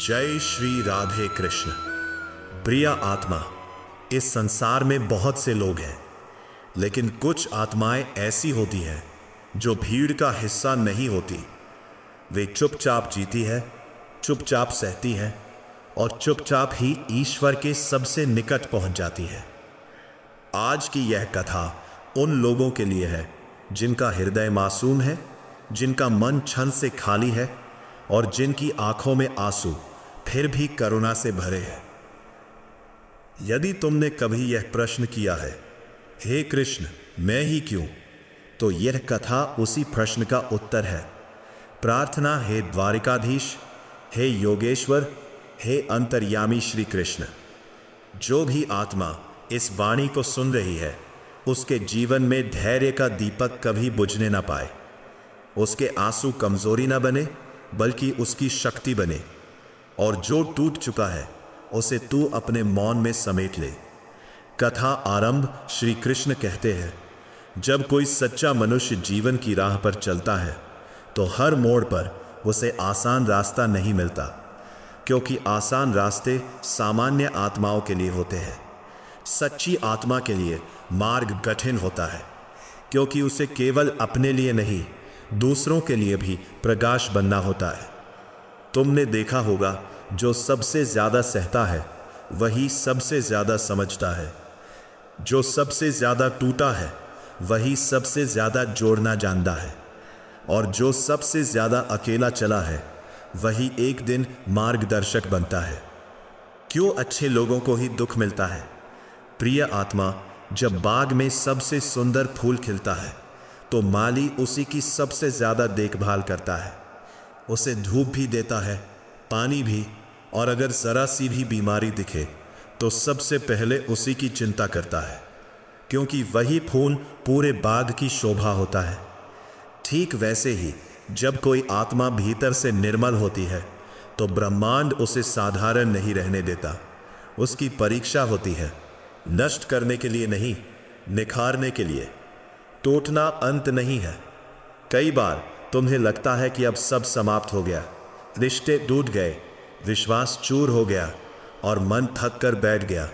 जय श्री राधे कृष्ण। प्रिय आत्मा, इस संसार में बहुत से लोग हैं, लेकिन कुछ आत्माएं ऐसी होती हैं जो भीड़ का हिस्सा नहीं होती। वे चुपचाप जीती है, चुपचाप सहती है और चुपचाप ही ईश्वर के सबसे निकट पहुंच जाती है। आज की यह कथा उन लोगों के लिए है जिनका हृदय मासूम है, जिनका मन क्षण से खाली है और जिनकी आंखों में आंसू फिर भी करुणा से भरे हैं। यदि तुमने कभी यह प्रश्न किया है, हे कृष्ण मैं ही क्यों, तो यह कथा उसी प्रश्न का उत्तर है। प्रार्थना हे द्वारिकाधीश, हे योगेश्वर, हे अंतर्यामी श्री कृष्ण। जो भी आत्मा इस वाणी को सुन रही है, उसके जीवन में धैर्य का दीपक कभी बुझने ना पाए। उसके आंसू कमजोरी ना बने, बल्कि उसकी शक्ति बने। और जो टूट चुका है उसे तू अपने मौन में समेट ले। कथा आरंभ श्री कृष्ण कहते हैं, जब कोई सच्चा मनुष्य जीवन की राह पर चलता है तो हर मोड़ पर उसे आसान रास्ता नहीं मिलता, क्योंकि आसान रास्ते सामान्य आत्माओं के लिए होते हैं। सच्ची आत्मा के लिए मार्ग कठिन होता है, क्योंकि उसे केवल अपने लिए नहीं, दूसरों के लिए भी प्रकाश बनना होता है। तुमने देखा होगा, जो सबसे ज्यादा सहता है वही सबसे ज्यादा समझता है। जो सबसे ज्यादा टूटा है वही सबसे ज्यादा जोड़ना जानता है। और जो सबसे ज्यादा अकेला चला है वही एक दिन मार्गदर्शक बनता है। क्यों अच्छे लोगों को ही दुख मिलता है? प्रिय आत्मा, जब बाग में सबसे सुंदर फूल खिलता है तो माली उसी की सबसे ज्यादा देखभाल करता है। उसे धूप भी देता है, पानी भी, और अगर जरा सी भी बीमारी दिखे तो सबसे पहले उसी की चिंता करता है, क्योंकि वही फूल पूरे बाग की शोभा होता है। ठीक वैसे ही जब कोई आत्मा भीतर से निर्मल होती है तो ब्रह्मांड उसे साधारण नहीं रहने देता। उसकी परीक्षा होती है, नष्ट करने के लिए नहीं, निखारने के लिए। टूटना अंत नहीं है। कई बार तुम्हें लगता है कि अब सब समाप्त हो गया, रिश्ते टूट गए, विश्वास चूर हो गया और मन थक कर बैठ गया।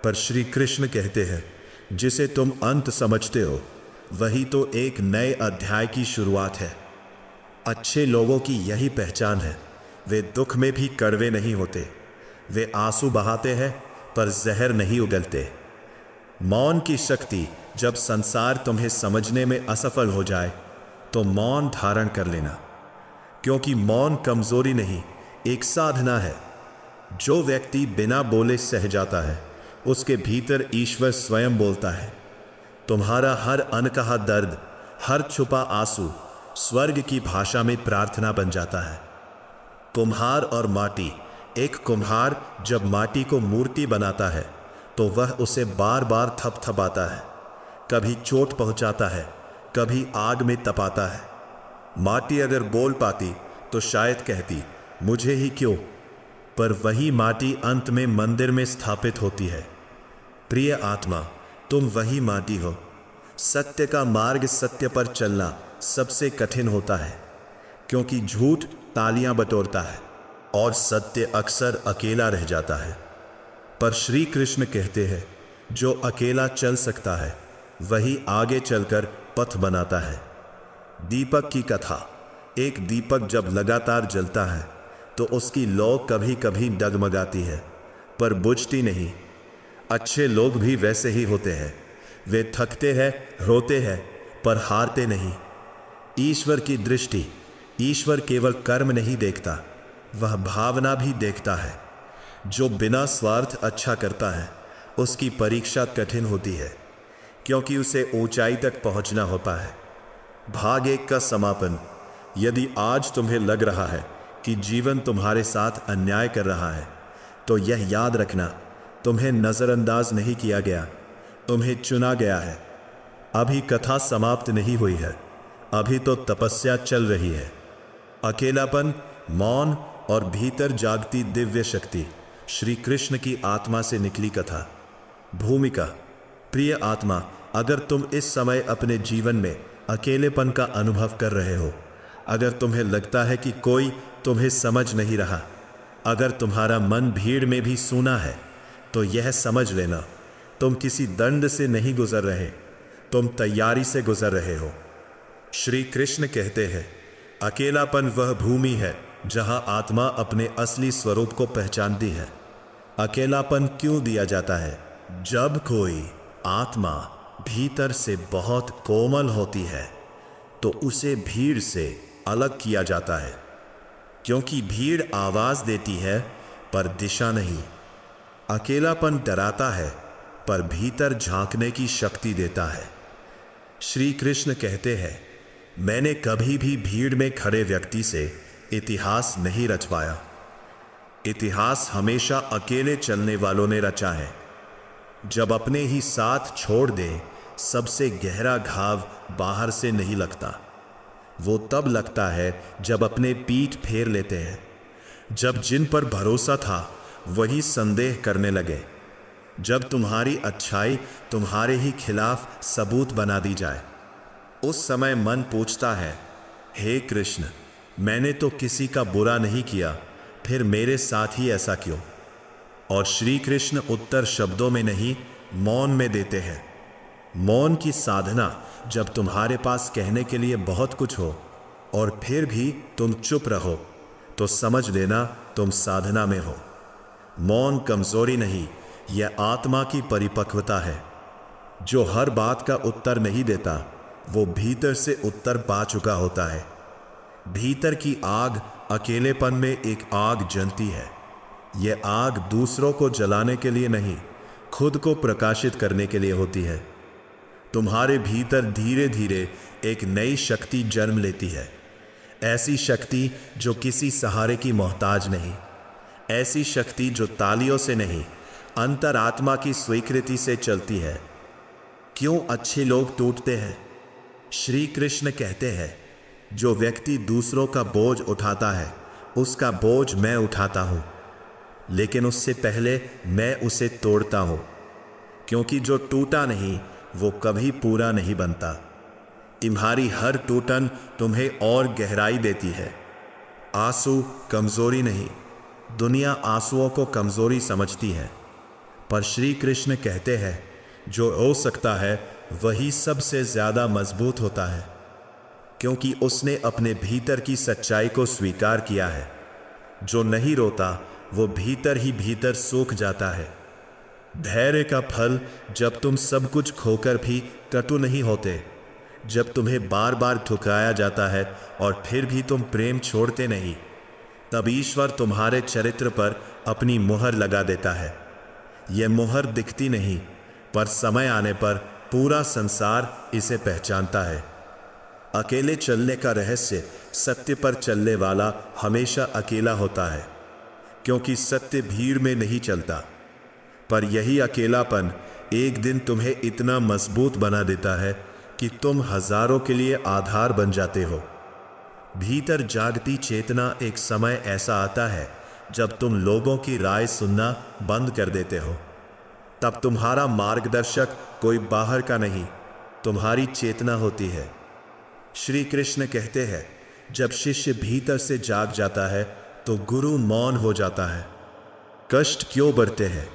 पर श्री कृष्ण कहते हैं, जिसे तुम अंत समझते हो वही तो एक नए अध्याय की शुरुआत है। अच्छे लोगों की यही पहचान है, वे दुख में भी कड़वे नहीं होते। वे आंसू बहाते हैं पर जहर नहीं उगलते। मौन की शक्ति, जब संसार तुम्हें समझने में असफल हो जाए तो मौन धारण कर लेना, क्योंकि मौन कमजोरी नहीं, एक साधना है। जो व्यक्ति बिना बोले सह जाता है उसके भीतर ईश्वर स्वयं बोलता है। तुम्हारा हर अनकहा दर्द, हर छुपा आंसू स्वर्ग की भाषा में प्रार्थना बन जाता है। कुम्हार और माटी, एक कुम्हार जब माटी को मूर्ति बनाता है तो वह उसे बार बार थपथपाता है, कभी चोट पहुंचाता है, कभी आग में तपाता है। माटी अगर बोल पाती तो शायद कहती, मुझे ही क्यों, पर वही माटी अंत में मंदिर में स्थापित होती है। प्रिय आत्मा, तुम वही माटी हो। सत्य का मार्ग, सत्य पर चलना सबसे कठिन होता है, क्योंकि झूठ तालियां बटोरता है और सत्य अक्सर अकेला रह जाता है। पर श्री कृष्ण कहते हैं, जो अकेला चल सकता है वही आगे चलकर पथ बनाता है। दीपक की कथा। एक दीपक जब लगातार जलता है तो उसकी लौ कभी कभी डगमगाती है, पर बुझती नहीं। अच्छे लोग भी वैसे ही होते हैं। वे थकते हैं, रोते हैं, पर हारते नहीं। ईश्वर की दृष्टि, ईश्वर केवल कर्म नहीं देखता, वह भावना भी देखता है। जो बिना स्वार्थ अच्छा करता है उसकी परीक्षा कठिन होती है, क्योंकि उसे ऊंचाई तक पहुंचना होता है। भाग 1 का समापन। यदि आज तुम्हें लग रहा है कि जीवन तुम्हारे साथ अन्याय कर रहा है, तो यह याद रखना, तुम्हें नजरअंदाज नहीं किया गया, तुम्हें चुना गया है। अभी कथा समाप्त नहीं हुई है, अभी तो तपस्या चल रही है। अकेलापन, मौन और भीतर जागती दिव्य शक्ति, श्री कृष्ण की आत्मा से निकली कथा। भूमिका। प्रिय आत्मा, अगर तुम इस समय अपने जीवन में अकेलेपन का अनुभव कर रहे हो, अगर तुम्हें लगता है कि कोई तुम्हें समझ नहीं रहा, अगर तुम्हारा मन भीड़ में भी सूना है तो यह समझ लेना, तुम किसी दंड से नहीं गुजर रहे, तुम तैयारी से गुजर रहे हो। श्री कृष्ण कहते हैं, अकेलापन वह भूमि है जहां आत्मा अपने असली स्वरूप को पहचानती है। अकेलापन क्यों दिया जाता है? जब कोई आत्मा भीतर से बहुत कोमल होती है तो उसे भीड़ से अलग किया जाता है, क्योंकि भीड़ आवाज देती है पर दिशा नहीं। अकेलापन डराता है पर भीतर झांकने की शक्ति देता है। श्री कृष्ण कहते हैं, मैंने कभी भी भीड़ में खड़े व्यक्ति से इतिहास नहीं रचवाया। इतिहास हमेशा अकेले चलने वालों ने रचा है। जब अपने ही साथ छोड़ दे, सबसे गहरा घाव बाहर से नहीं लगता, वो तब लगता है जब अपने पीठ फेर लेते हैं, जब जिन पर भरोसा था वही संदेह करने लगे, जब तुम्हारी अच्छाई तुम्हारे ही खिलाफ सबूत बना दी जाए। उस समय मन पूछता है, हे कृष्ण, मैंने तो किसी का बुरा नहीं किया, फिर मेरे साथ ही ऐसा क्यों? और श्री कृष्ण उत्तर शब्दों में नहीं, मौन में देते हैं। मौन की साधना, जब तुम्हारे पास कहने के लिए बहुत कुछ हो और फिर भी तुम चुप रहो, तो समझ लेना तुम साधना में हो। मौन कमजोरी नहीं, यह आत्मा की परिपक्वता है। जो हर बात का उत्तर नहीं देता, वो भीतर से उत्तर पा चुका होता है। भीतर की आग अकेलेपन में एक आग जलती है। यह आग दूसरों को जलाने के लिए नहीं, खुद को प्रकाशित करने के लिए होती है। तुम्हारे भीतर धीरे धीरे एक नई शक्ति जन्म लेती है। ऐसी शक्ति जो किसी सहारे की मोहताज नहीं, ऐसी शक्ति जो तालियों से नहीं, अंतरात्मा की स्वीकृति से चलती है। क्यों अच्छे लोग टूटते हैं? श्री कृष्ण कहते हैं, जो व्यक्ति दूसरों का बोझ उठाता है, उसका बोझ मैं उठाता हूं, लेकिन उससे पहले मैं उसे तोड़ता हूं, क्योंकि जो टूटा नहीं वो कभी पूरा नहीं बनता। तुम्हारी हर टूटन तुम्हें और गहराई देती है। आंसू कमजोरी नहीं, दुनिया आंसुओं को कमजोरी समझती है, पर श्री कृष्ण कहते हैं, जो रो सकता है वही सबसे ज्यादा मजबूत होता है, क्योंकि उसने अपने भीतर की सच्चाई को स्वीकार किया है। जो नहीं रोता वो भीतर ही भीतर सूख जाता है। धैर्य का फल, जब तुम सब कुछ खोकर भी कटु नहीं होते, जब तुम्हें बार बार ठुकराया जाता है और फिर भी तुम प्रेम छोड़ते नहीं, तब ईश्वर तुम्हारे चरित्र पर अपनी मुहर लगा देता है। यह मुहर दिखती नहीं, पर समय आने पर पूरा संसार इसे पहचानता है। अकेले चलने का रहस्य, सत्य पर चलने वाला हमेशा अकेला होता है, क्योंकि सत्य भीड़ में नहीं चलता। पर यही अकेलापन एक दिन तुम्हें इतना मजबूत बना देता है कि तुम हजारों के लिए आधार बन जाते हो। भीतर जागती चेतना, एक समय ऐसा आता है जब तुम लोगों की राय सुनना बंद कर देते हो। तब तुम्हारा मार्गदर्शक कोई बाहर का नहीं, तुम्हारी चेतना होती है। श्री कृष्ण कहते हैं, जब शिष्य भीतर से जाग जाता है तो गुरु मौन हो जाता है। कष्ट क्यों बढ़ते हैं?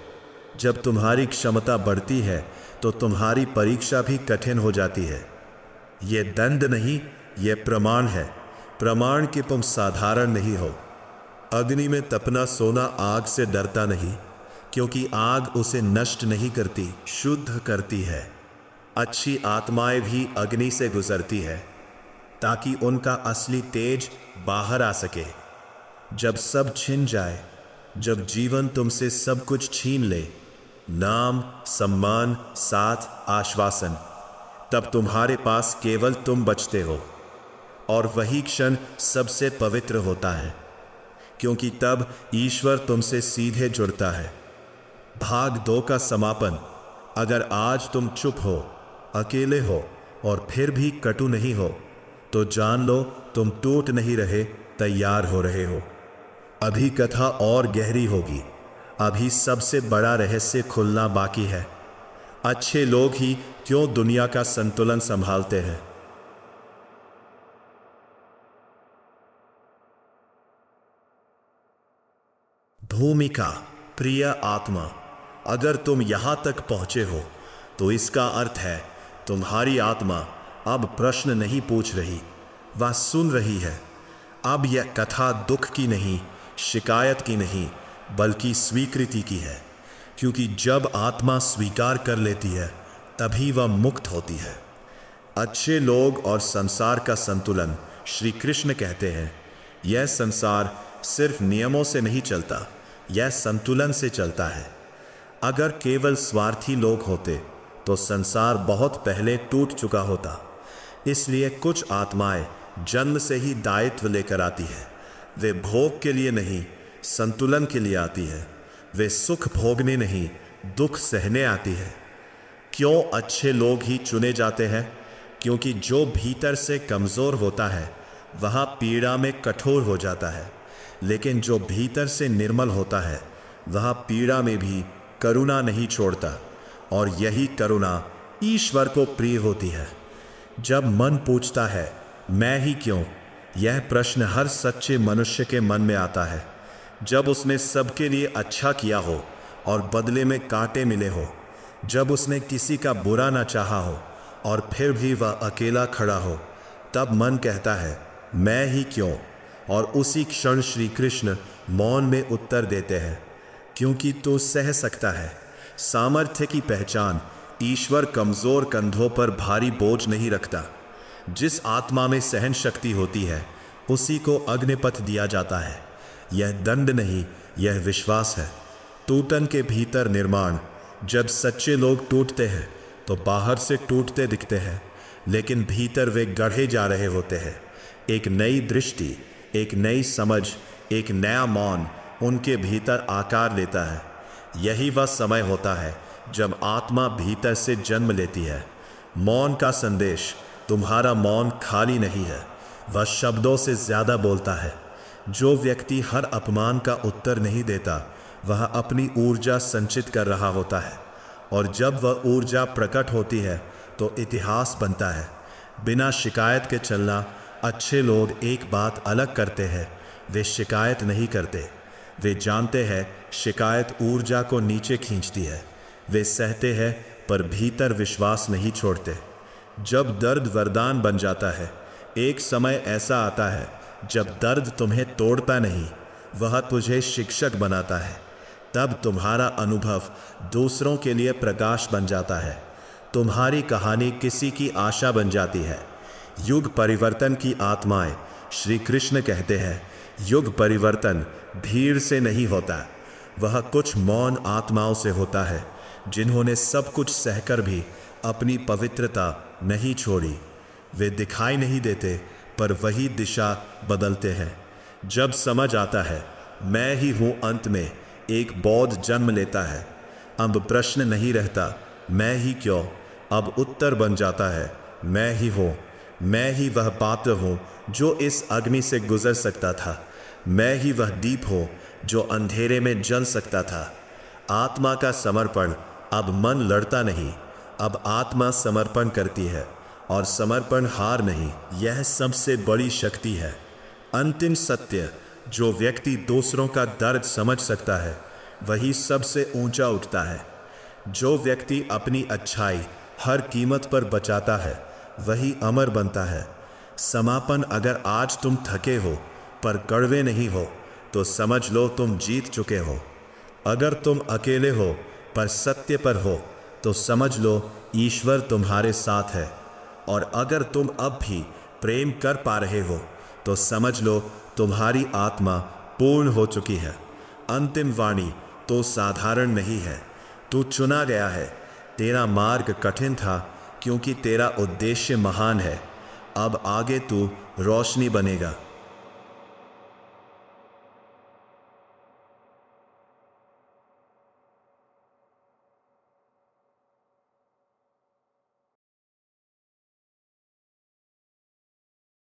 जब तुम्हारी क्षमता बढ़ती है तो तुम्हारी परीक्षा भी कठिन हो जाती है। यह दंड नहीं, यह प्रमाण है, प्रमाण कि तुम साधारण नहीं हो। अग्नि में तपना सोना आग से डरता नहीं, क्योंकि आग उसे नष्ट नहीं करती, शुद्ध करती है। अच्छी आत्माएं भी अग्नि से गुजरती है, ताकि उनका असली तेज बाहर आ सके। जब सब छिन जाए, जब जीवन तुमसे सब कुछ छीन ले, नाम, सम्मान, साथ, आश्वासन, तब तुम्हारे पास केवल तुम बचते हो। और वही क्षण सबसे पवित्र होता है, क्योंकि तब ईश्वर तुमसे सीधे जुड़ता है। भाग 2 का समापन। अगर आज तुम चुप हो, अकेले हो और फिर भी कटु नहीं हो, तो जान लो तुम टूट नहीं रहे, तैयार हो रहे हो। अभी कथा और गहरी होगी। अभी सबसे बड़ा रहस्य खुलना बाकी है। अच्छे लोग ही क्यों दुनिया का संतुलन संभालते हैं। भूमिका। प्रिय आत्मा, अगर तुम यहाँ तक पहुँचे हो तो इसका अर्थ है तुम्हारी आत्मा अब प्रश्न नहीं पूछ रही, वह सुन रही है। अब यह कथा दुख की नहीं, शिकायत की नहीं, बल्कि स्वीकृति की है, क्योंकि जब आत्मा स्वीकार कर लेती है तभी वह मुक्त होती है। अच्छे लोग और संसार का संतुलन। श्री कृष्ण कहते हैं, यह संसार सिर्फ नियमों से नहीं चलता, यह संतुलन से चलता है। अगर केवल स्वार्थी लोग होते तो संसार बहुत पहले टूट चुका होता। इसलिए कुछ आत्माएं जन्म से ही दायित्व लेकर आती है। वे भोग के लिए नहीं, संतुलन के लिए आती है। वे सुख भोगने नहीं, दुख सहने आती है। क्यों अच्छे लोग ही चुने जाते हैं? क्योंकि जो भीतर से कमज़ोर होता है वह पीड़ा में कठोर हो जाता है, लेकिन जो भीतर से निर्मल होता है वह पीड़ा में भी करुणा नहीं छोड़ता, और यही करुणा ईश्वर को प्रिय होती है। जब मन पूछता है मैं ही क्यों, यह प्रश्न हर सच्चे मनुष्य के मन में आता है। जब उसने सबके लिए अच्छा किया हो और बदले में कांटे मिले हो, जब उसने किसी का बुरा ना चाहा हो और फिर भी वह अकेला खड़ा हो, तब मन कहता है मैं ही क्यों। और उसी क्षण श्री कृष्ण मौन में उत्तर देते हैं, क्योंकि तू सह सकता है। सामर्थ्य की पहचान। ईश्वर कमज़ोर कंधों पर भारी बोझ नहीं रखता। जिस आत्मा में सहन शक्ति होती है उसी को अग्निपथ दिया जाता है। यह दंड नहीं, यह विश्वास है। टूटन के भीतर निर्माण। जब सच्चे लोग टूटते हैं तो बाहर से टूटते दिखते हैं, लेकिन भीतर वे गढ़े जा रहे होते हैं। एक नई दृष्टि, एक नई समझ, एक नया मौन उनके भीतर आकार लेता है। यही वह समय होता है जब आत्मा भीतर से जन्म लेती है। मौन का संदेश। तुम्हारा मौन खाली नहीं है, वह शब्दों से ज़्यादा बोलता है। जो व्यक्ति हर अपमान का उत्तर नहीं देता वह अपनी ऊर्जा संचित कर रहा होता है, और जब वह ऊर्जा प्रकट होती है तो इतिहास बनता है। बिना शिकायत के चलना। अच्छे लोग एक बात अलग करते हैं, वे शिकायत नहीं करते। वे जानते हैं शिकायत ऊर्जा को नीचे खींचती है। वे सहते हैं पर भीतर विश्वास नहीं छोड़ते। जब दर्द वरदान बन जाता है, एक समय ऐसा आता है जब दर्द तुम्हें तोड़ता नहीं, वह तुझे शिक्षक बनाता है। तब तुम्हारा अनुभव दूसरों के लिए प्रकाश बन जाता है। तुम्हारी कहानी किसी की आशा बन जाती है। युग परिवर्तन की आत्माएं। श्री कृष्ण कहते हैं, युग परिवर्तन भीड़ से नहीं होता, वह कुछ मौन आत्माओं से होता है जिन्होंने सब कुछ सहकर भी अपनी पवित्रता नहीं छोड़ी। वे दिखाई नहीं देते पर वही दिशा बदलते हैं। जब समझ आता है मैं ही हूँ, अंत में एक बौद्ध जन्म लेता है। अब प्रश्न नहीं रहता मैं ही क्यों, अब उत्तर बन जाता है मैं ही हूँ। मैं ही वह पात्र हूँ जो इस अग्नि से गुजर सकता था। मैं ही वह दीप हूँ जो अंधेरे में जल सकता था। आत्मा का समर्पण। अब मन लड़ता नहीं, अब आत्मा समर्पण करती है, और समर्पण हार नहीं। यह सबसे बड़ी शक्ति है। अंतिम सत्य। जो व्यक्ति दूसरों का दर्द समझ सकता है वही सबसे ऊंचा उठता है। जो व्यक्ति अपनी अच्छाई हर कीमत पर बचाता है वही अमर बनता है। समापन। अगर आज तुम थके हो पर कड़वे नहीं हो तो समझ लो तुम जीत चुके हो। अगर तुम अकेले हो पर सत्य पर हो तो समझ लो ईश्वर तुम्हारे साथ है। और अगर तुम अब भी प्रेम कर पा रहे हो तो समझ लो तुम्हारी आत्मा पूर्ण हो चुकी है। अंतिम वाणी तो साधारण नहीं है। तू चुना गया है। तेरा मार्ग कठिन था क्योंकि तेरा उद्देश्य महान है। अब आगे तू रोशनी बनेगा।